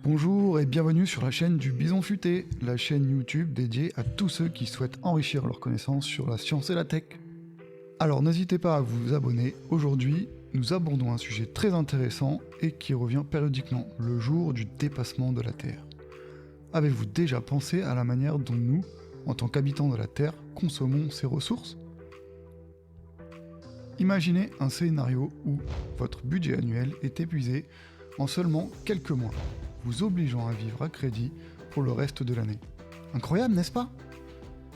Bonjour et bienvenue sur la chaîne du Bison Futé, la chaîne YouTube dédiée à tous ceux qui souhaitent enrichir leurs connaissances sur la science et la tech. Alors n'hésitez pas à vous abonner, aujourd'hui nous abordons un sujet très intéressant et qui revient périodiquement, le jour du dépassement de la Terre. Avez-vous déjà pensé à la manière dont nous, en tant qu'habitants de la Terre, consommons ces ressources ? Imaginez un scénario où votre budget annuel est épuisé en seulement quelques mois, vous obligeant à vivre à crédit pour le reste de l'année. Incroyable, n'est-ce pas ?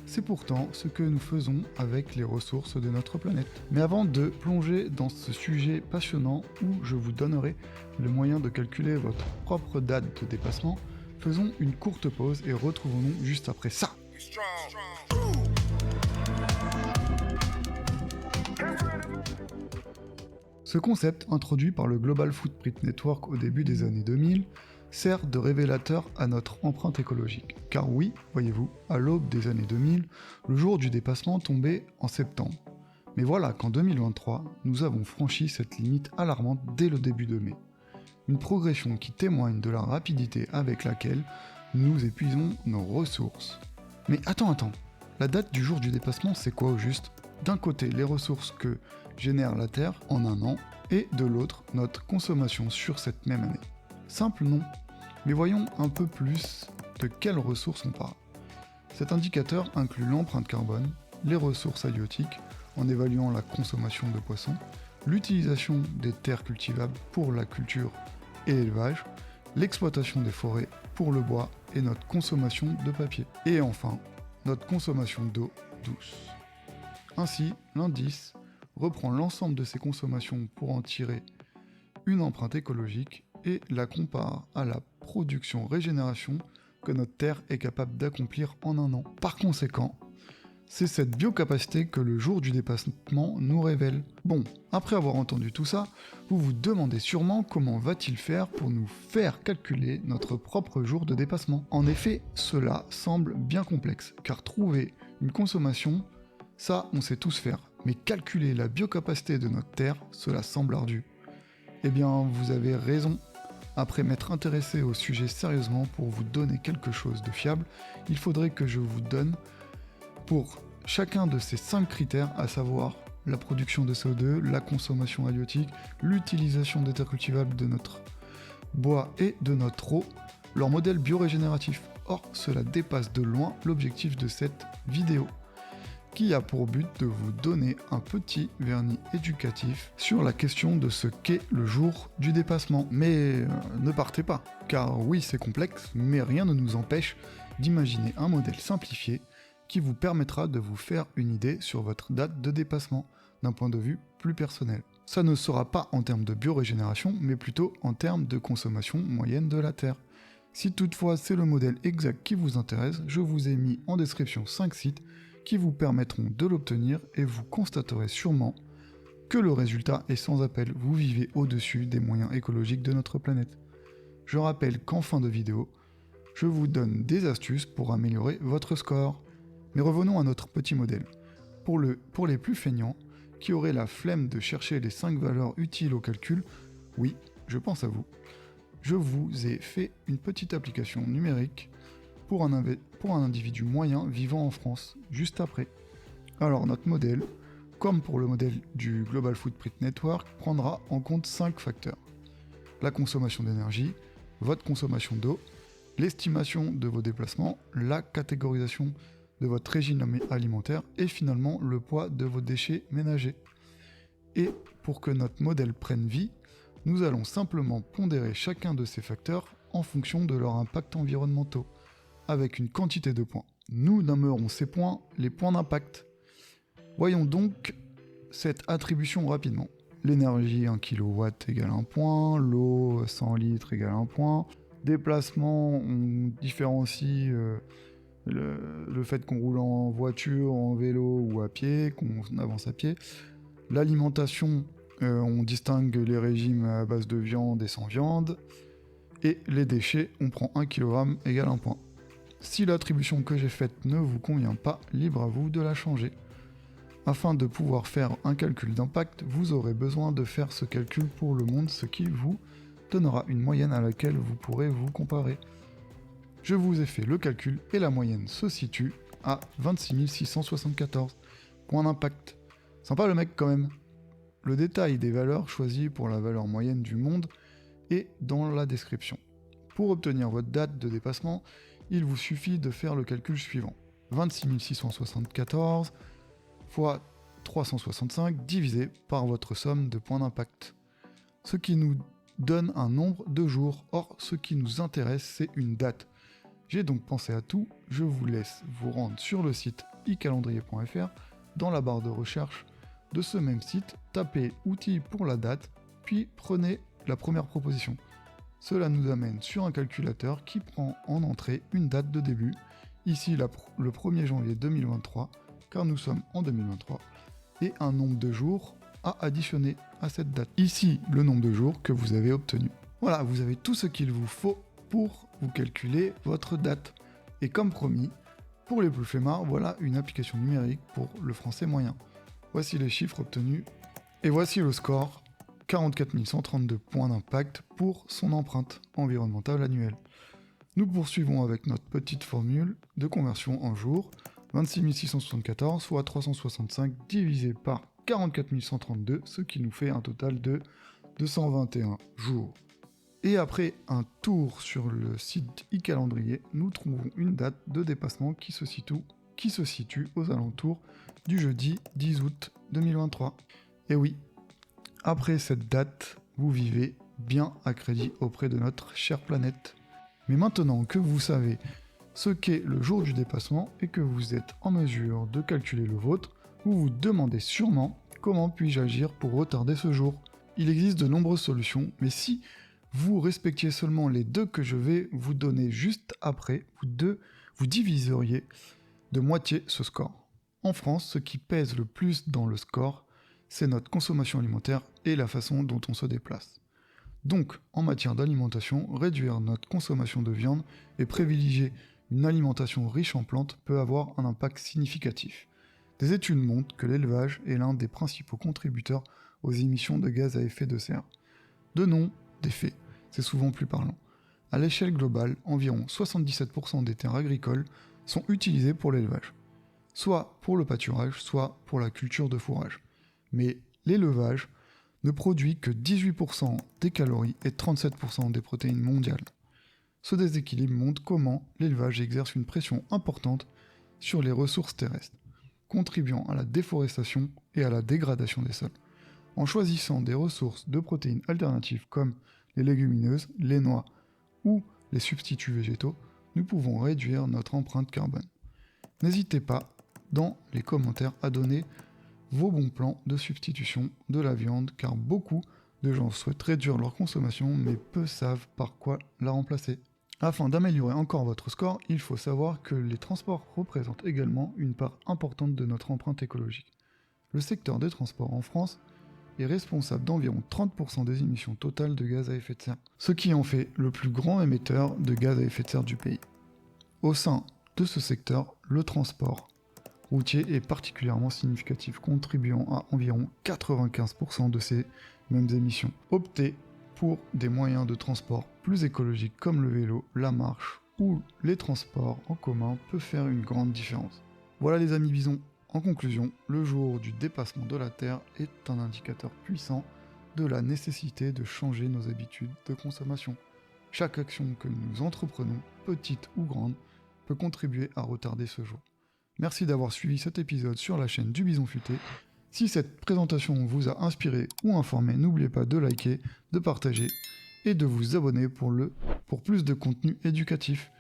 C'est pourtant ce que nous faisons avec les ressources de notre planète. Mais avant de plonger dans ce sujet passionnant où je vous donnerai le moyen de calculer votre propre date de dépassement, faisons une courte pause et retrouvons-nous juste après ça. Ce concept, introduit par le Global Footprint Network au début des années 2000, sert de révélateur à notre empreinte écologique. Car oui, voyez-vous, à l'aube des années 2000, le jour du dépassement tombait en septembre. Mais voilà qu'en 2023, nous avons franchi cette limite alarmante dès le début de mai. Une progression qui témoigne de la rapidité avec laquelle nous épuisons nos ressources. Mais attends, la date du jour du dépassement, c'est quoi au juste ? D'un côté, les ressources que génère la Terre en un an, et de l'autre, notre consommation sur cette même année. Simple non, mais voyons un peu plus de quelles ressources on parle. Cet indicateur inclut l'empreinte carbone, les ressources halieutiques, en évaluant la consommation de poissons, l'utilisation des terres cultivables pour la culture et l'élevage, l'exploitation des forêts pour le bois et notre consommation de papier. Et enfin, notre consommation d'eau douce. Ainsi, l'indice reprend l'ensemble de ces consommations pour en tirer une empreinte écologique et la compare à la production-régénération que notre Terre est capable d'accomplir en un an. Par conséquent, c'est cette biocapacité que le jour du dépassement nous révèle. Bon, après avoir entendu tout ça, vous vous demandez sûrement comment va-t-il faire pour nous faire calculer notre propre jour de dépassement. En effet, cela semble bien complexe, car trouver une consommation, ça on sait tous faire, mais calculer la biocapacité de notre Terre, cela semble ardu. Eh bien, vous avez raison. Après m'être intéressé au sujet sérieusement pour vous donner quelque chose de fiable, il faudrait que je vous donne, pour chacun de ces 5 critères, à savoir la production de CO2, la consommation halieutique, l'utilisation des terres cultivables de notre bois et de notre eau, leur modèle biorégénératif. Or, cela dépasse de loin l'objectif de cette vidéo, qui a pour but de vous donner un petit vernis éducatif sur la question de ce qu'est le jour du dépassement. Mais ne partez pas, car oui c'est complexe, mais rien ne nous empêche d'imaginer un modèle simplifié qui vous permettra de vous faire une idée sur votre date de dépassement, d'un point de vue plus personnel. Ça ne sera pas en termes de biorégénération, mais plutôt en termes de consommation moyenne de la Terre. Si toutefois c'est le modèle exact qui vous intéresse, je vous ai mis en description 5 sites qui vous permettront de l'obtenir et vous constaterez sûrement que le résultat est sans appel, vous vivez au-dessus des moyens écologiques de notre planète. Je rappelle qu'en fin de vidéo, je vous donne des astuces pour améliorer votre score. Mais revenons à notre petit modèle. Pour les plus feignants, qui auraient la flemme de chercher les 5 valeurs utiles au calcul, oui, je pense à vous, je vous ai fait une petite application numérique pour un individu moyen vivant en France, juste après. Alors notre modèle, comme pour le modèle du Global Footprint Network, prendra en compte 5 facteurs. La consommation d'énergie, votre consommation d'eau, l'estimation de vos déplacements, la catégorisation de votre régime alimentaire et finalement le poids de vos déchets ménagers. Et pour que notre modèle prenne vie, nous allons simplement pondérer chacun de ces facteurs en fonction de leur impact environnementaux, avec une quantité de points. Nous nommerons ces points les points d'impact. Voyons donc cette attribution rapidement. L'énergie 1 kW égale 1 point, l'eau 100 litres égale 1 point, déplacement on différencie le fait qu'on roule en voiture, en vélo ou à pied, qu'on avance à pied. L'alimentation, on distingue les régimes à base de viande et sans viande. Et les déchets, on prend 1 kg égale 1 point. Si l'attribution que j'ai faite ne vous convient pas, libre à vous de la changer. Afin de pouvoir faire un calcul d'impact, vous aurez besoin de faire ce calcul pour le monde, ce qui vous donnera une moyenne à laquelle vous pourrez vous comparer. Je vous ai fait le calcul et la moyenne se situe à 26 674. Point d'impact. Sympa le mec quand même. Le détail des valeurs choisies pour la valeur moyenne du monde est dans la description. Pour obtenir votre date de dépassement, il vous suffit de faire le calcul suivant. 26 674 fois 365 divisé par votre somme de points d'impact. Ce qui nous donne un nombre de jours. Or, ce qui nous intéresse, c'est une date. J'ai donc pensé à tout, je vous laisse vous rendre sur le site icalendrier.fr. Dans la barre de recherche de ce même site, tapez outils pour la date, puis prenez la première proposition. Cela nous amène sur un calculateur qui prend en entrée une date de début, ici le 1er janvier 2023, car nous sommes en 2023, et un nombre de jours à additionner à cette date. Ici, le nombre de jours que vous avez obtenu. Voilà, vous avez tout ce qu'il vous faut pour vous calculer votre date. Et comme promis, pour les plus flemmards, voilà une application numérique pour le français moyen. Voici les chiffres obtenus, et voici le score, 44 132 points d'impact pour son empreinte environnementale annuelle. Nous poursuivons avec notre petite formule de conversion en jours, 26 674 soit 365 divisé par 44 132, ce qui nous fait un total de 221 jours. Et après un tour sur le site e-calendrier, nous trouvons une date de dépassement qui se situe aux alentours du jeudi 10 août 2023. Et oui, après cette date, vous vivez bien à crédit auprès de notre chère planète. Mais maintenant que vous savez ce qu'est le jour du dépassement et que vous êtes en mesure de calculer le vôtre, vous vous demandez sûrement comment puis-je agir pour retarder ce jour. Il existe de nombreuses solutions, mais si vous respectiez seulement les deux que je vais vous donner juste après, vous diviseriez de moitié ce score. En France, ce qui pèse le plus dans le score, c'est notre consommation alimentaire et la façon dont on se déplace. Donc, en matière d'alimentation, réduire notre consommation de viande et privilégier une alimentation riche en plantes peut avoir un impact significatif. Des études montrent que l'élevage est l'un des principaux contributeurs aux émissions de gaz à effet de serre. De nom, des faits, c'est souvent plus parlant. À l'échelle globale, environ 77% des terres agricoles sont utilisées pour l'élevage, soit pour le pâturage, soit pour la culture de fourrage. Mais l'élevage ne produit que 18% des calories et 37% des protéines mondiales. Ce déséquilibre montre comment l'élevage exerce une pression importante sur les ressources terrestres, contribuant à la déforestation et à la dégradation des sols. En choisissant des ressources de protéines alternatives comme les légumineuses, les noix ou les substituts végétaux, nous pouvons réduire notre empreinte carbone. N'hésitez pas dans les commentaires à donner vos bons plans de substitution de la viande, car beaucoup de gens souhaitent réduire leur consommation mais peu savent par quoi la remplacer. Afin d'améliorer encore votre score, il faut savoir que les transports représentent également une part importante de notre empreinte écologique. Le secteur des transports en France est responsable d'environ 30% des émissions totales de gaz à effet de serre, ce qui en fait le plus grand émetteur de gaz à effet de serre du pays. Au sein de ce secteur, le transport routier est particulièrement significatif, contribuant à environ 95% de ces mêmes émissions. Optez pour des moyens de transport plus écologiques comme le vélo, la marche ou les transports en commun peut faire une grande différence. Voilà les amis bisons, en conclusion, le jour du dépassement de la Terre est un indicateur puissant de la nécessité de changer nos habitudes de consommation. Chaque action que nous entreprenons, petite ou grande, peut contribuer à retarder ce jour. Merci d'avoir suivi cet épisode sur la chaîne du Bison Futé. Si cette présentation vous a inspiré ou informé, n'oubliez pas de liker, de partager et de vous abonner pour plus de contenu éducatif.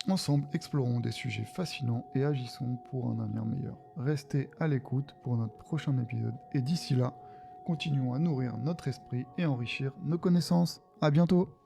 Ensemble, explorons des sujets fascinants et agissons pour un avenir meilleur. Restez à l'écoute pour notre prochain épisode et d'ici là, continuons à nourrir notre esprit et enrichir nos connaissances. À bientôt!